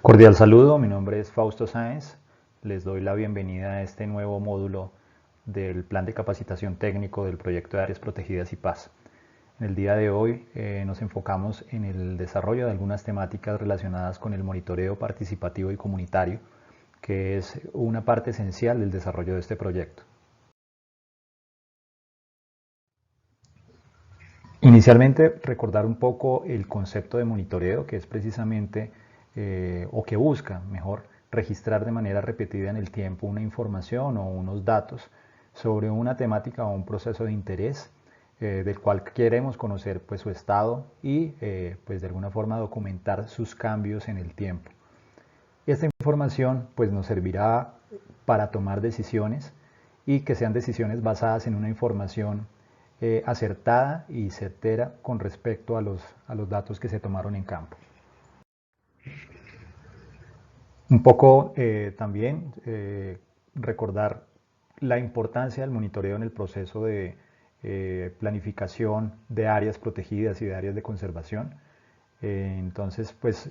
Cordial saludo, mi nombre es Fausto Sáenz. Les doy la bienvenida a este nuevo módulo del Plan de Capacitación Técnico del Proyecto de Áreas Protegidas y Paz. En el día de hoy nos enfocamos en el desarrollo de algunas temáticas relacionadas con el monitoreo participativo y comunitario, que es una parte esencial del desarrollo de este proyecto. Inicialmente, recordar un poco el concepto de monitoreo, que es precisamente, o que busca, mejor, registrar de manera repetida en el tiempo una información o unos datos sobre una temática o un proceso de interés del cual queremos conocer pues, su estado y pues, de alguna forma documentar sus cambios en el tiempo. Esta información pues, nos servirá para tomar decisiones y que sean decisiones basadas en una información acertada y certera con respecto a los datos que se tomaron en campo. Un poco también recordar la importancia del monitoreo en el proceso de planificación de áreas protegidas y de áreas de conservación. Entonces, pues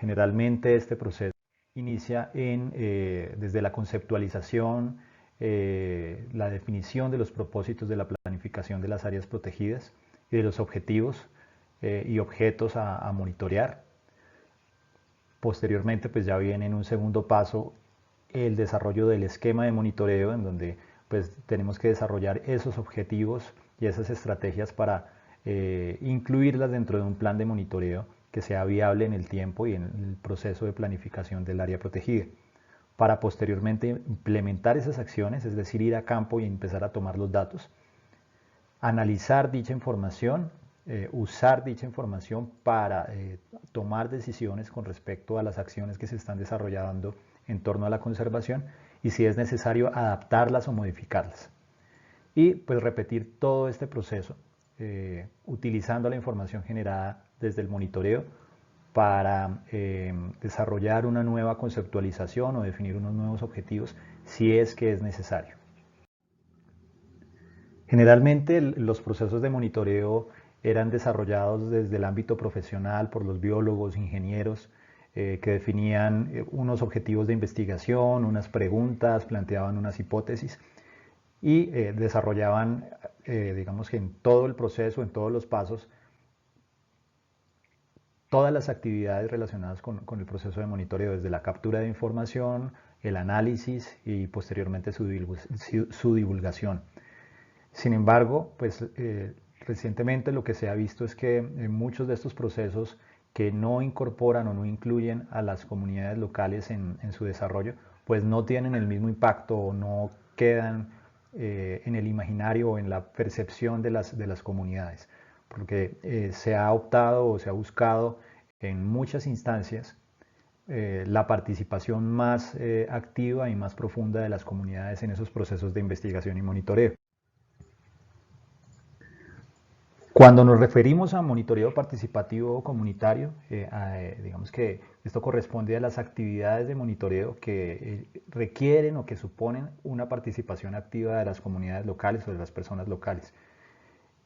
generalmente este proceso inicia desde la conceptualización, la definición de los propósitos de la planificación de las áreas protegidas y de los objetivos y objetos a monitorear. Posteriormente, pues ya viene en un segundo paso el desarrollo del esquema de monitoreo, en donde pues tenemos que desarrollar esos objetivos y esas estrategias para incluirlas dentro de un plan de monitoreo que sea viable en el tiempo y en el proceso de planificación del área protegida, para posteriormente implementar esas acciones, es decir, ir a campo y empezar a tomar los datos, analizar dicha información, usar dicha información para tomar decisiones con respecto a las acciones que se están desarrollando en torno a la conservación y si es necesario adaptarlas o modificarlas. Y pues repetir todo este proceso utilizando la información generada desde el monitoreo para desarrollar una nueva conceptualización o definir unos nuevos objetivos si es que es necesario. Generalmente los procesos de monitoreo eran desarrollados desde el ámbito profesional por los biólogos, ingenieros, que definían unos objetivos de investigación, unas preguntas, planteaban unas hipótesis y desarrollaban, digamos que en todo el proceso, en todos los pasos, todas las actividades relacionadas con el proceso de monitoreo, desde la captura de información, el análisis y posteriormente su divulgación. Sin embargo, pues recientemente lo que se ha visto es que muchos de estos procesos que no incorporan o no incluyen a las comunidades locales en su desarrollo, pues no tienen el mismo impacto o no quedan en el imaginario o en la percepción de las comunidades, porque se ha optado o se ha buscado en muchas instancias la participación más activa y más profunda de las comunidades en esos procesos de investigación y monitoreo. Cuando nos referimos a monitoreo participativo comunitario, digamos que esto corresponde a las actividades de monitoreo que requieren o que suponen una participación activa de las comunidades locales o de las personas locales.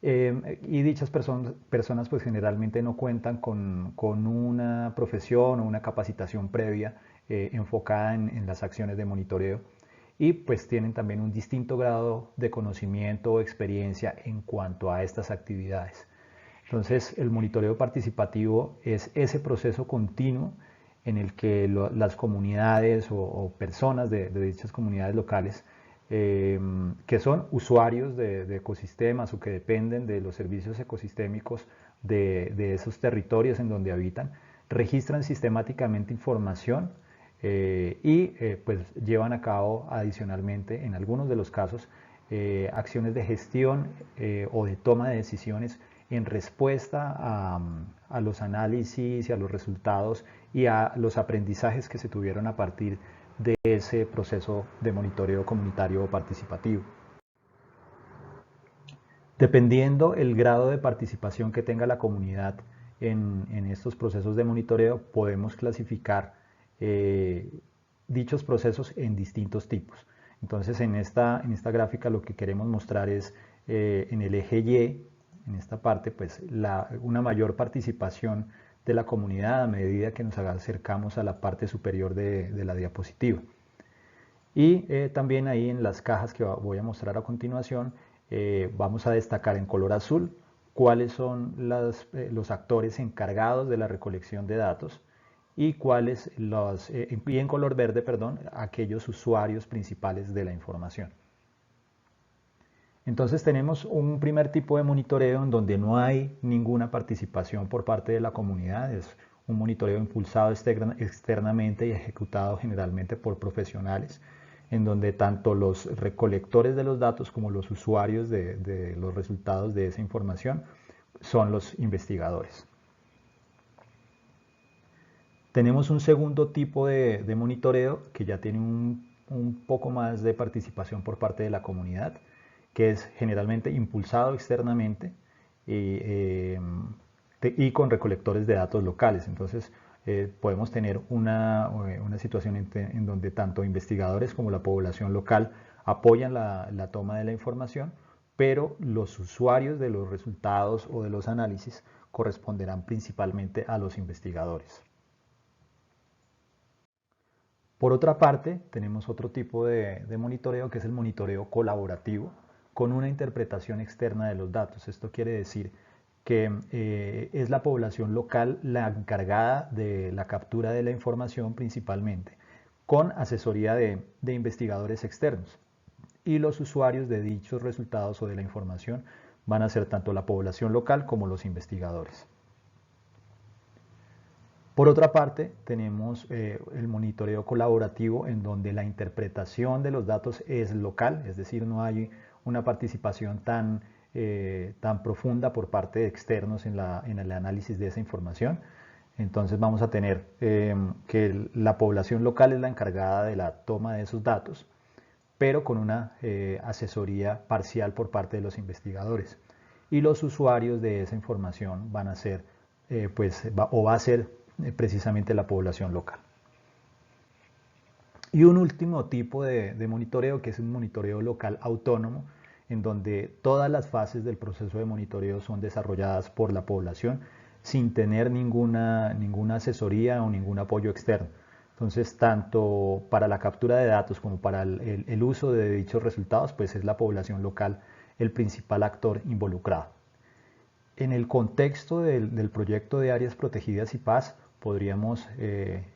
Y dichas personas pues generalmente no cuentan con una profesión o una capacitación previa enfocada en las acciones de monitoreo y pues tienen también un distinto grado de conocimiento o experiencia en cuanto a estas actividades. Entonces el monitoreo participativo es ese proceso continuo en el que las comunidades o personas de dichas comunidades locales que son usuarios de ecosistemas o que dependen de los servicios ecosistémicos de esos territorios en donde habitan, registran sistemáticamente información pues llevan a cabo adicionalmente, en algunos de los casos, acciones de gestión o de toma de decisiones en respuesta a los análisis y a los resultados y a los aprendizajes que se tuvieron a partir de ese proceso de monitoreo comunitario o participativo. Dependiendo el grado de participación que tenga la comunidad en estos procesos de monitoreo, podemos clasificar dichos procesos en distintos tipos. Entonces en esta gráfica lo que queremos mostrar es en el eje Y, en esta parte, pues una mayor participación de la comunidad a medida que nos acercamos a la parte superior de la diapositiva. Y también ahí en las cajas que voy a mostrar a continuación, vamos a destacar en color azul cuáles son los actores encargados de la recolección de datos y y en color verde, perdón, aquellos usuarios principales de la información. Entonces tenemos un primer tipo de monitoreo en donde no hay ninguna participación por parte de la comunidad, es un monitoreo impulsado externamente y ejecutado generalmente por profesionales, en donde tanto los recolectores de los datos como los usuarios de los resultados de esa información son los investigadores. Tenemos un segundo tipo de monitoreo que ya tiene un poco más de participación por parte de la comunidad, que es generalmente impulsado externamente y con recolectores de datos locales. Entonces podemos tener una situación en donde tanto investigadores como la población local apoyan la toma de la información, pero los usuarios de los resultados o de los análisis corresponderán principalmente a los investigadores. Por otra parte, tenemos otro tipo de monitoreo que es el monitoreo colaborativo con una interpretación externa de los datos. Esto quiere decir que es la población local la encargada de la captura de la información principalmente, con asesoría de investigadores externos. Y los usuarios de dichos resultados o de la información van a ser tanto la población local como los investigadores. Por otra parte, tenemos el monitoreo colaborativo en donde la interpretación de los datos es local, es decir, no hay una participación tan profunda por parte de externos en el análisis de esa información. Entonces vamos a tener que la población local es la encargada de la toma de esos datos, pero con una asesoría parcial por parte de los investigadores. Y los usuarios de esa información van a ser, va a ser precisamente la población local. Y un último tipo de monitoreo, que es un monitoreo local autónomo, en donde todas las fases del proceso de monitoreo son desarrolladas por la población sin tener ninguna asesoría o ningún apoyo externo. Entonces, tanto para la captura de datos como para el uso de dichos resultados, pues es la población local el principal actor involucrado. En el contexto del proyecto de áreas protegidas y paz, podríamos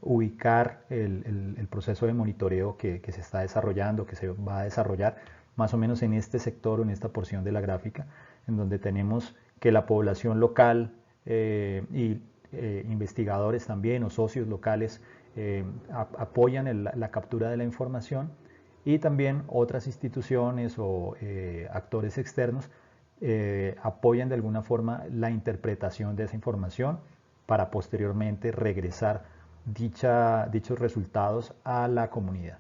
ubicar el proceso de monitoreo que se está desarrollando, que se va a desarrollar más o menos en este sector o en esta porción de la gráfica, en donde tenemos que la población local y investigadores también o socios locales apoyan la captura de la información, y también otras instituciones o actores externos apoyan de alguna forma la interpretación de esa información para posteriormente regresar dichos resultados a la comunidad.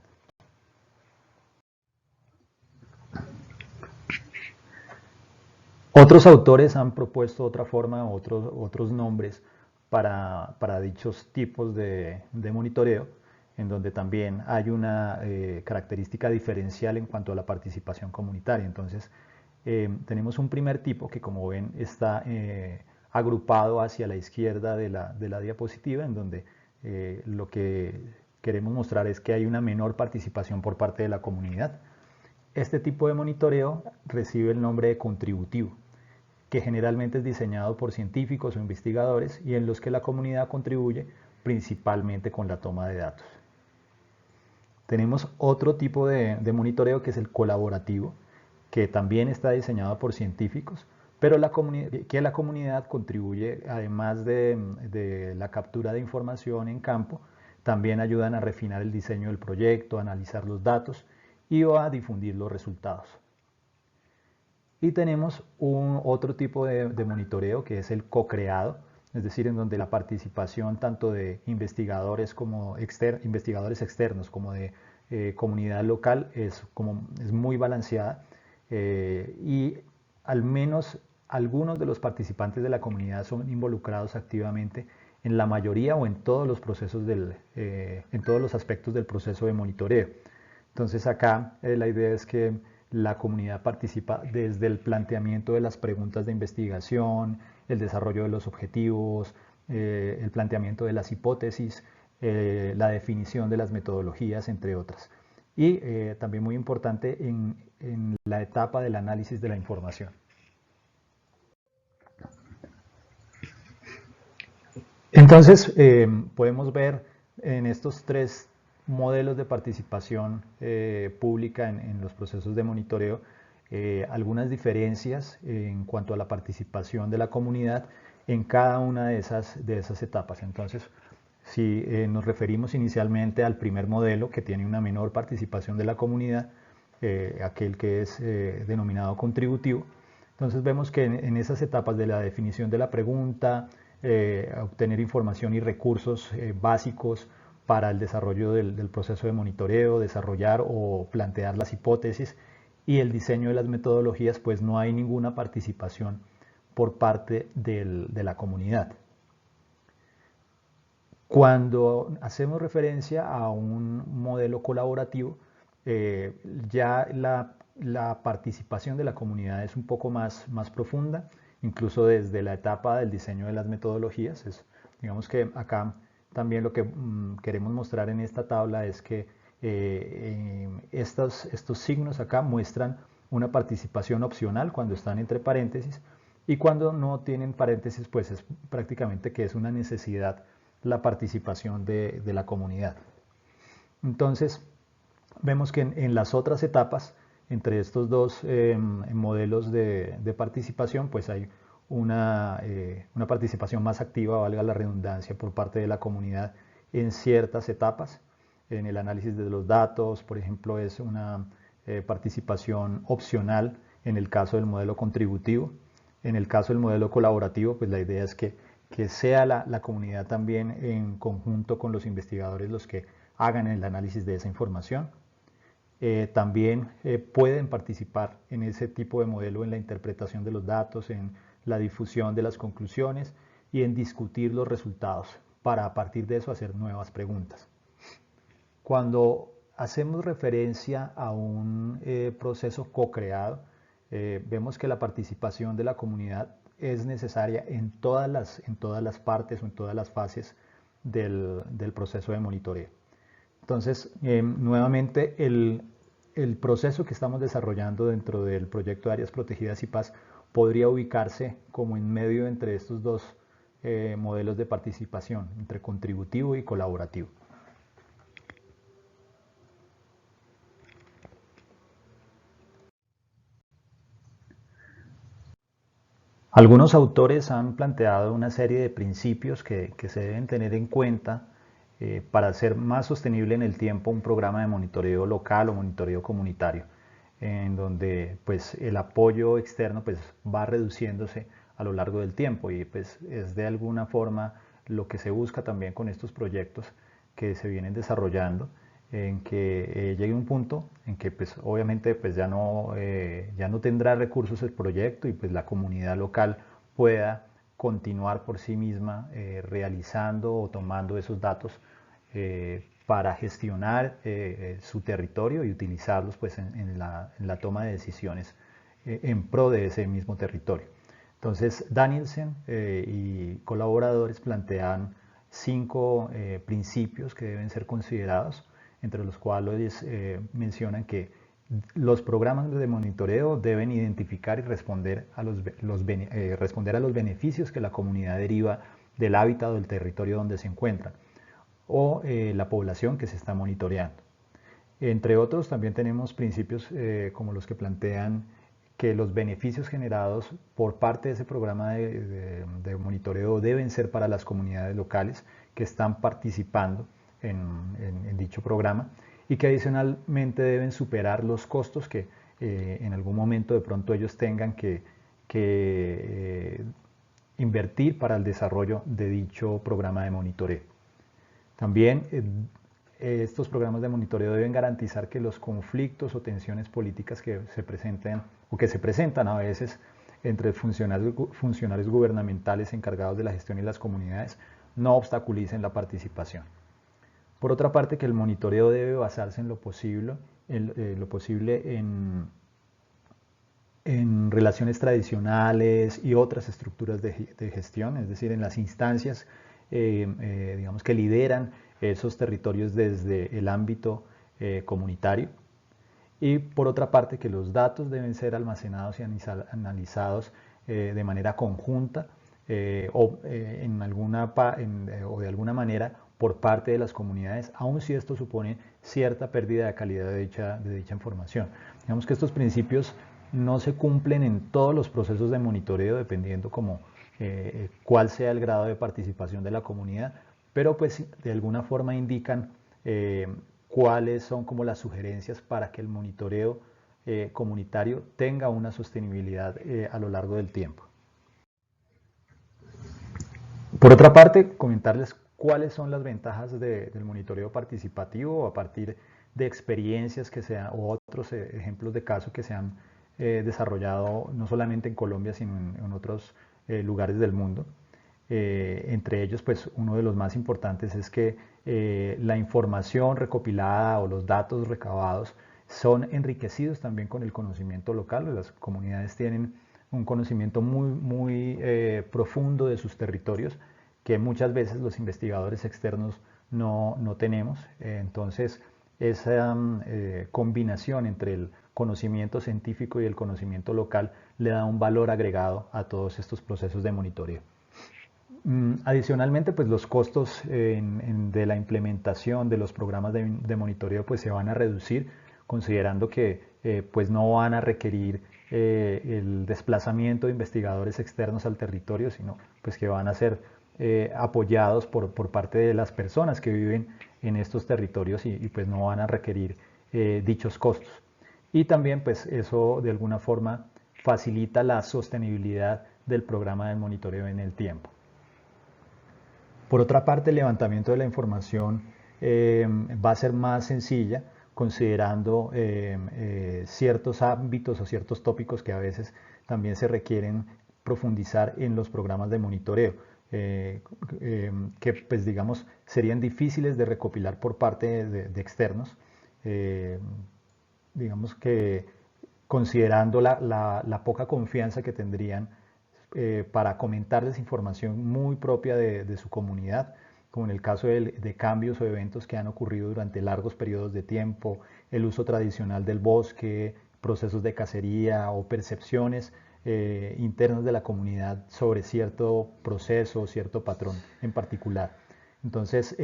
Otros autores han propuesto otra forma, otros nombres para dichos tipos de monitoreo, en donde también hay una característica diferencial en cuanto a la participación comunitaria. Entonces, tenemos un primer tipo que, como ven, está agrupado hacia la izquierda de la diapositiva, en donde lo que queremos mostrar es que hay una menor participación por parte de la comunidad. Este tipo de monitoreo recibe el nombre de contributivo, que generalmente es diseñado por científicos o investigadores y en los que la comunidad contribuye principalmente con la toma de datos. Tenemos otro tipo de monitoreo que es el colaborativo, que también está diseñado por científicos, pero la comunidad contribuye, además de la captura de información en campo, también ayudan a refinar el diseño del proyecto, a analizar los datos y a difundir los resultados. Y tenemos otro tipo de monitoreo que es el co-creado, es decir, en donde la participación tanto de investigadores investigadores externos como de comunidad local es muy balanceada, y al menos algunos de los participantes de la comunidad son involucrados activamente en la mayoría o en todos los procesos en todos los aspectos del proceso de monitoreo. Entonces acá la idea es que la comunidad participa desde el planteamiento de las preguntas de investigación, el desarrollo de los objetivos, el planteamiento de las hipótesis, la definición de las metodologías, entre otras. Y también muy importante en la etapa del análisis de la información. Entonces, podemos ver en estos tres modelos de participación pública en los procesos de monitoreo algunas diferencias en cuanto a la participación de la comunidad en cada una de esas etapas. Entonces, si nos referimos inicialmente al primer modelo, que tiene una menor participación de la comunidad, aquel que es denominado contributivo, entonces vemos que en esas etapas de la definición de la pregunta, obtener información y recursos básicos para el desarrollo del proceso de monitoreo, desarrollar o plantear las hipótesis y el diseño de las metodologías, pues no hay ninguna participación por parte de la comunidad. Cuando hacemos referencia a un modelo colaborativo, ya la participación de la comunidad es un poco más profunda, incluso desde la etapa del diseño de las metodologías. Digamos que acá también lo que queremos mostrar en esta tabla es que estos signos acá muestran una participación opcional cuando están entre paréntesis, y cuando no tienen paréntesis, pues es prácticamente que es una necesidad la participación de la comunidad. Entonces, vemos que en las otras etapas, entre estos dos modelos de participación, pues hay una participación más activa, valga la redundancia, por parte de la comunidad en ciertas etapas. En el análisis de los datos, por ejemplo, es una participación opcional en el caso del modelo contributivo. En el caso del modelo colaborativo, pues la idea es que sea la comunidad también en conjunto con los investigadores los que hagan el análisis de esa información. También pueden participar en ese tipo de modelo en la interpretación de los datos, en la difusión de las conclusiones y en discutir los resultados para a partir de eso hacer nuevas preguntas. Cuando hacemos referencia a un proceso co-creado, vemos que la participación de la comunidad es necesaria en todas las partes o en todas las fases del proceso de monitoreo. Entonces, nuevamente, el proceso que estamos desarrollando dentro del proyecto de Áreas Protegidas y Paz podría ubicarse como en medio entre estos dos modelos de participación, entre contributivo y colaborativo. Algunos autores han planteado una serie de principios que se deben tener en cuenta para hacer más sostenible en el tiempo un programa de monitoreo local o monitoreo comunitario, en donde pues, el apoyo externo pues, va reduciéndose a lo largo del tiempo, y pues, es de alguna forma lo que se busca también con estos proyectos que se vienen desarrollando, en que llegue un punto en que pues, obviamente pues, ya no tendrá recursos el proyecto y pues, la comunidad local pueda continuar por sí misma realizando o tomando esos datos para gestionar su territorio y utilizarlos pues, en la toma de decisiones en pro de ese mismo territorio. Entonces, Danielsen y colaboradores plantean 5 principios que deben ser considerados, entre los cuales mencionan que los programas de monitoreo deben identificar y responder a los beneficios que la comunidad deriva del hábitat o del territorio donde se encuentran, o la población que se está monitoreando. Entre otros, también tenemos principios como los que plantean que los beneficios generados por parte de ese programa de monitoreo deben ser para las comunidades locales que están participando en dicho programa, y que adicionalmente deben superar los costos que en algún momento de pronto ellos tengan que invertir para el desarrollo de dicho programa de monitoreo. También estos programas de monitoreo deben garantizar que los conflictos o tensiones políticas que se presenten o que se presentan a veces entre funcionarios gubernamentales encargados de la gestión y las comunidades no obstaculicen la participación. Por otra parte, que el monitoreo debe basarse en lo posible en en relaciones tradicionales y otras estructuras de gestión, es decir, en las instancias digamos que lideran esos territorios desde el ámbito comunitario. Y por otra parte, que los datos deben ser almacenados y analizados de manera conjunta o de alguna manera por parte de las comunidades, aun si esto supone cierta pérdida de calidad de dicha información. Digamos que estos principios no se cumplen en todos los procesos de monitoreo, dependiendo cuál sea el grado de participación de la comunidad, pero pues de alguna forma indican cuáles son como las sugerencias para que el monitoreo comunitario tenga una sostenibilidad a lo largo del tiempo. Por otra parte, comentarles cuáles son las ventajas del monitoreo participativo a partir de experiencias o otros ejemplos de caso que se han desarrollado no solamente en Colombia, sino en otros lugares del mundo. Entre ellos, pues uno de los más importantes es que la información recopilada o los datos recabados son enriquecidos también con el conocimiento local. Las comunidades tienen un conocimiento muy profundo de sus territorios que muchas veces los investigadores externos no tenemos. Entonces, esa combinación entre el conocimiento científico y el conocimiento local le da un valor agregado a todos estos procesos de monitoreo. Adicionalmente, pues los costos de la implementación de los programas de monitoreo pues se van a reducir, considerando que pues no van a requerir el desplazamiento de investigadores externos al territorio, sino pues que van a ser apoyados por parte de las personas que viven en estos territorios y pues no van a requerir dichos costos. Y también pues eso de alguna forma facilita la sostenibilidad del programa de monitoreo en el tiempo. Por otra parte, el levantamiento de la información va a ser más sencilla, considerando ciertos ámbitos o ciertos tópicos que a veces también se requieren profundizar en los programas de monitoreo, que pues digamos serían difíciles de recopilar por parte de externos, digamos que considerando la poca confianza que tendrían para comentarles información muy propia de su comunidad, como en el caso de cambios o eventos que han ocurrido durante largos periodos de tiempo, el uso tradicional del bosque, procesos de cacería o percepciones internas de la comunidad sobre cierto proceso o cierto patrón en particular. Entonces,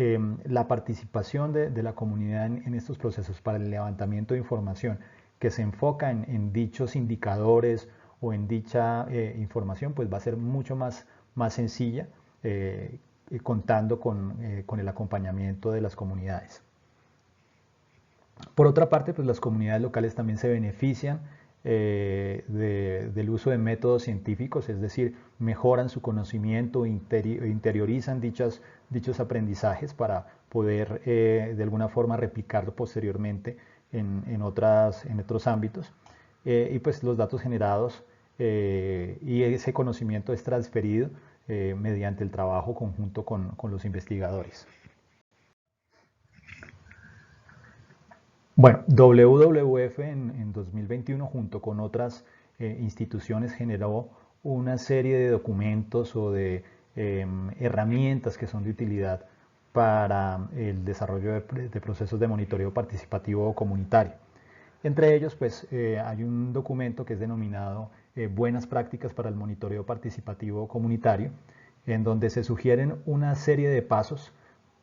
la participación de la comunidad en estos procesos para el levantamiento de información que se enfoca en dichos indicadores o en dicha información, pues va a ser mucho más sencilla, contando con el acompañamiento de las comunidades. Por otra parte, pues las comunidades locales también se benefician del uso de métodos científicos, es decir, mejoran su conocimiento, interiorizan dichos aprendizajes para poder de alguna forma replicarlo posteriormente en otros ámbitos. Y pues los datos generados y ese conocimiento es transferido mediante el trabajo conjunto con los investigadores. Bueno, WWF en 2021 junto con otras instituciones generó una serie de documentos o de herramientas que son de utilidad para el desarrollo de procesos de monitoreo participativo o comunitario. Entre ellos, pues, hay un documento que es denominado Buenas prácticas para el monitoreo participativo comunitario, en donde se sugieren una serie de pasos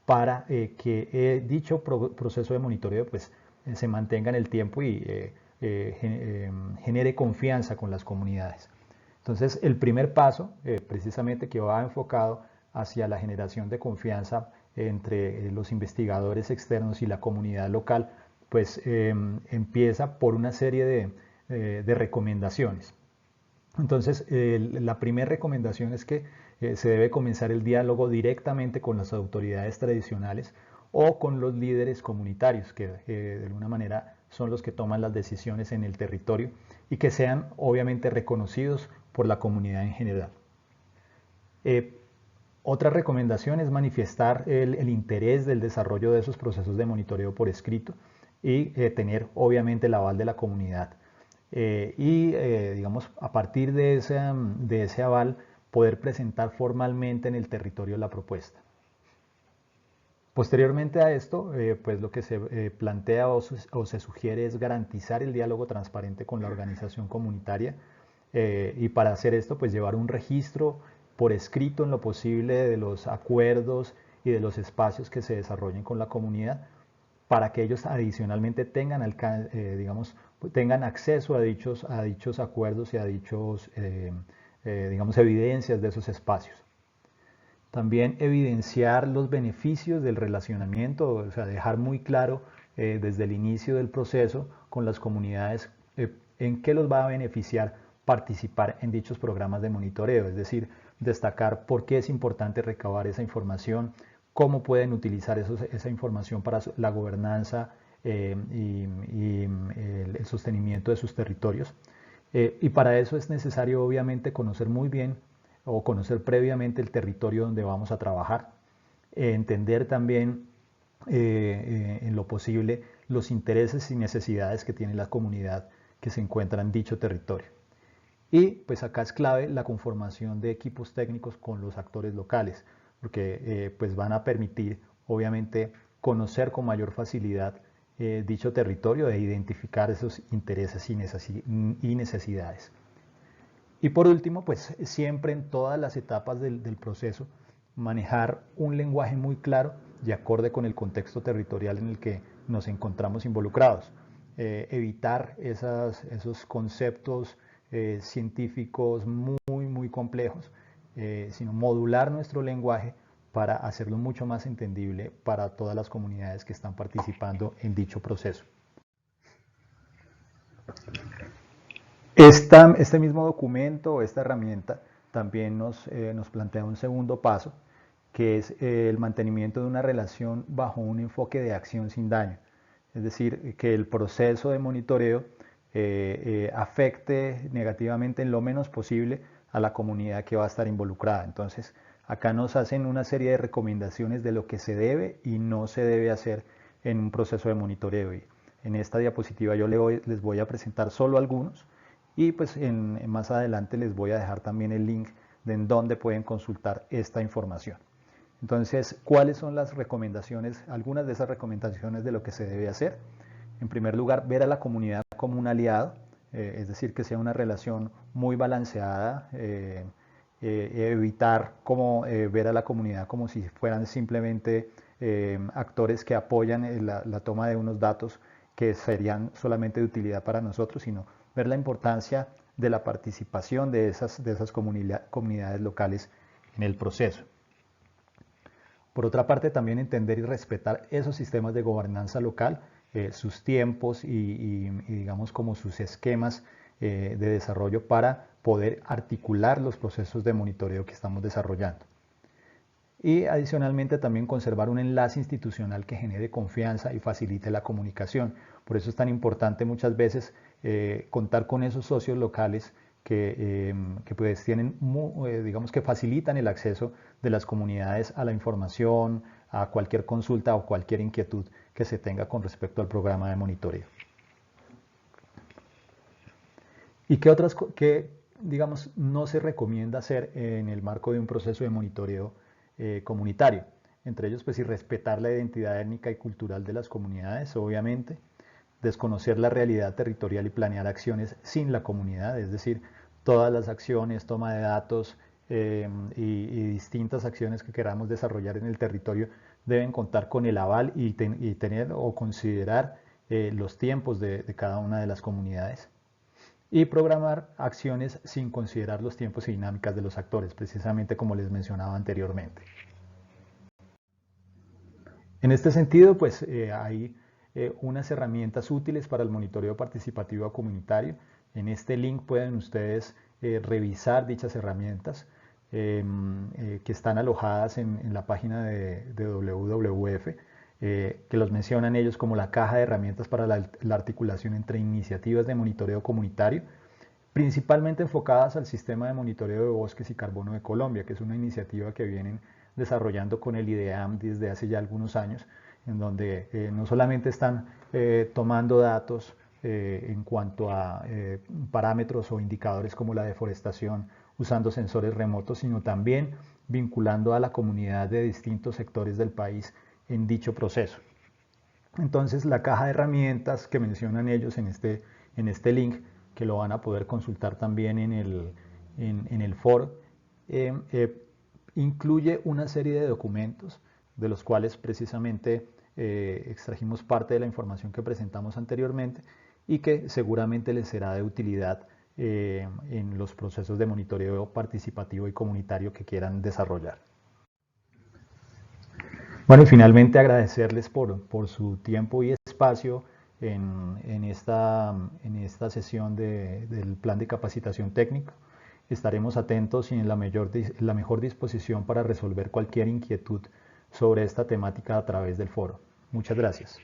para que dicho proceso de monitoreo pues, se mantenga en el tiempo y genere confianza con las comunidades. Entonces, el primer paso, precisamente que va enfocado hacia la generación de confianza entre los investigadores externos y la comunidad local, pues empieza por una serie de recomendaciones. Entonces, la primera recomendación es que se debe comenzar el diálogo directamente con las autoridades tradicionales o con los líderes comunitarios, que de alguna manera son los que toman las decisiones en el territorio y que sean obviamente reconocidos por la comunidad en general. Otra recomendación es manifestar el interés del desarrollo de esos procesos de monitoreo por escrito y tener obviamente el aval de la comunidad. digamos, a partir de ese aval, poder presentar formalmente en el territorio la propuesta. Posteriormente a esto, pues lo que se plantea o se sugiere es garantizar el diálogo transparente con la organización comunitaria, y para hacer esto, pues llevar un registro por escrito en lo posible de los acuerdos y de los espacios que se desarrollen con la comunidad, para que ellos adicionalmente tengan, digamos, tengan acceso a dichos acuerdos y a dichos, digamos, evidencias de esos espacios. También evidenciar los beneficios del relacionamiento, o sea, dejar muy claro desde el inicio del proceso con las comunidades en qué los va a beneficiar participar en dichos programas de monitoreo, es decir, destacar por qué es importante recabar esa información, cómo pueden utilizar esa información para la gobernanza y el sostenimiento de sus territorios. Y para eso es necesario obviamente conocer muy bien o conocer previamente el territorio donde vamos a trabajar, entender también en lo posible los intereses y necesidades que tiene la comunidad que se encuentra en dicho territorio. Y pues acá es clave la conformación de equipos técnicos con los actores locales, porque pues van a permitir obviamente conocer con mayor facilidad dicho territorio e identificar esos intereses y necesidades. Y por último, pues siempre en todas las etapas del proceso, manejar un lenguaje muy claro y acorde con el contexto territorial en el que nos encontramos involucrados. Evitar esos conceptos científicos muy complejos, sino modular nuestro lenguaje para hacerlo mucho más entendible para todas las comunidades que están participando en dicho proceso. Este mismo documento, esta herramienta, también nos plantea un segundo paso, que es el mantenimiento de una relación bajo un enfoque de acción sin daño. Es decir, que el proceso de monitoreo afecte negativamente en lo menos posible a la comunidad que va a estar involucrada. Entonces, acá nos hacen una serie de recomendaciones de lo que se debe y no se debe hacer en un proceso de monitoreo. Y en esta diapositiva yo les voy a presentar solo algunos, y pues más adelante les voy a dejar también el link de en donde pueden consultar esta información. Entonces, ¿cuáles son las recomendaciones? Algunas de esas recomendaciones de lo que se debe hacer. En primer lugar, ver a la comunidad como un aliado, es decir, que sea una relación muy balanceada, evitar ver a la comunidad como si fueran simplemente actores que apoyan la toma de unos datos que serían solamente de utilidad para nosotros, sino ver la importancia de la participación de esas comunidades locales en el proceso. Por otra parte, también entender y respetar esos sistemas de gobernanza local, sus tiempos y digamos como sus esquemas de desarrollo para poder articular los procesos de monitoreo que estamos desarrollando. Y adicionalmente también conservar un enlace institucional que genere confianza y facilite la comunicación. Por eso es tan importante muchas veces contar con esos socios locales que pues tienen, digamos que facilitan el acceso de las comunidades a la información, a cualquier consulta o cualquier inquietud que se tenga con respecto al programa de monitoreo. ¿Y qué digamos, no se recomienda hacer en el marco de un proceso de monitoreo comunitario? Entre ellos, pues, y respetar la identidad étnica y cultural de las comunidades, obviamente, desconocer la realidad territorial y planear acciones sin la comunidad, es decir, todas las acciones, toma de datos y distintas acciones que queramos desarrollar en el territorio deben contar con el aval y tener o considerar los tiempos de cada una de las comunidades. Y programar acciones sin considerar los tiempos y dinámicas de los actores, precisamente como les mencionaba anteriormente. En este sentido, pues hay unas herramientas útiles para el monitoreo participativo comunitario. En este link pueden ustedes revisar dichas herramientas que están alojadas en la página de WWF, que los mencionan ellos como la caja de herramientas para la articulación entre iniciativas de monitoreo comunitario, principalmente enfocadas al sistema de monitoreo de bosques y carbono de Colombia, que es una iniciativa que vienen desarrollando con el IDEAM desde hace ya algunos años, en donde no solamente están tomando datos en cuanto a parámetros o indicadores como la deforestación usando sensores remotos, sino también vinculando a la comunidad de distintos sectores del país en dicho proceso. Entonces la caja de herramientas que mencionan ellos en este link, que lo van a poder consultar también en el foro, incluye una serie de documentos de los cuales precisamente extrajimos parte de la información que presentamos anteriormente y que seguramente les será de utilidad en los procesos de monitoreo participativo y comunitario que quieran desarrollar. Bueno, y finalmente agradecerles por su tiempo y espacio en esta sesión del plan de capacitación técnica. Estaremos atentos y en la mejor disposición para resolver cualquier inquietud sobre esta temática a través del foro. Muchas gracias.